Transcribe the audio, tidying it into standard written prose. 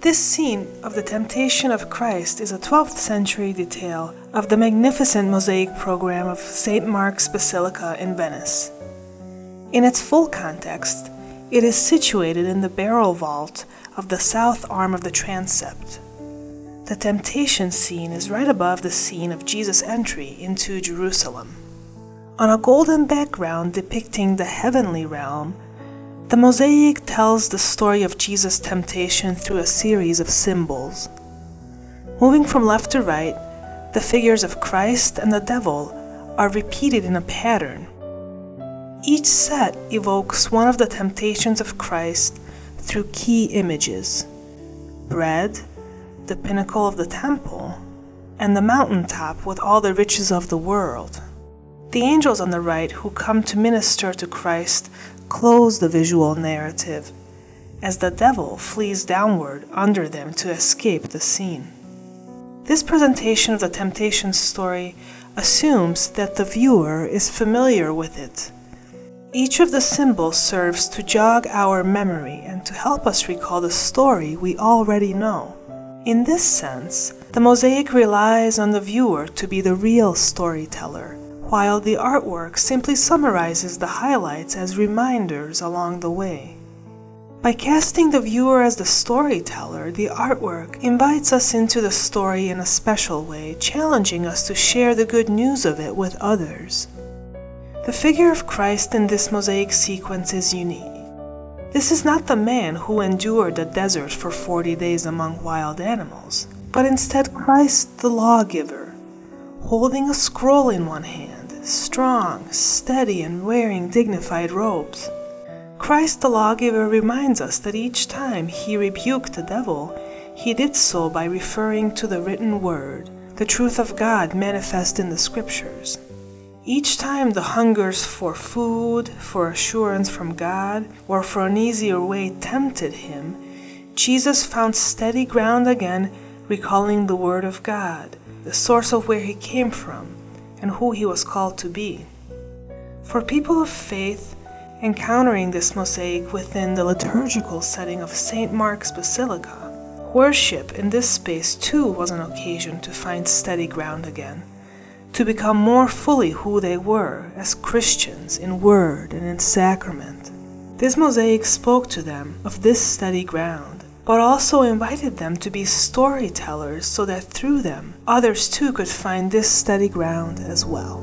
This scene of the temptation of Christ is a 12th century detail of the magnificent mosaic program of St. Mark's Basilica in Venice. In its full context, it is situated in the barrel vault of the south arm of the transept. The temptation scene is right above the scene of Jesus' entry into Jerusalem. On a golden background depicting the heavenly realm, the mosaic tells the story of Jesus' temptation through a series of symbols. Moving from left to right, the figures of Christ and the devil are repeated in a pattern. Each set evokes one of the temptations of Christ through key images: bread, the pinnacle of the temple, and the mountaintop with all the riches of the world. The angels on the right who come to minister to Christ close the visual narrative, as the devil flees downward under them to escape the scene. This presentation of the temptation story assumes that the viewer is familiar with it. Each of the symbols serves to jog our memory and to help us recall the story we already know. In this sense, the mosaic relies on the viewer to be the real storyteller, while the artwork simply summarizes the highlights as reminders along the way. By casting the viewer as the storyteller, the artwork invites us into the story in a special way, challenging us to share the good news of it with others. The figure of Christ in this mosaic sequence is unique. This is not the man who endured the desert for 40 days among wild animals, but instead Christ the lawgiver, holding a scroll in one hand, strong, steady, and wearing dignified robes. Christ the lawgiver reminds us that each time he rebuked the devil, he did so by referring to the written word, the truth of God manifest in the scriptures. Each time the hungers for food, for assurance from God, or for an easier way tempted him, Jesus found steady ground again, recalling the word of God, the source of where he came from, and who he was called to be. For people of faith, encountering this mosaic within the liturgical setting of St. Mark's Basilica, worship in this space too was an occasion to find steady ground again, to become more fully who they were as Christians in word and in sacrament. This mosaic spoke to them of this steady ground, but also invited them to be storytellers so that through them, others too could find this steady ground as well.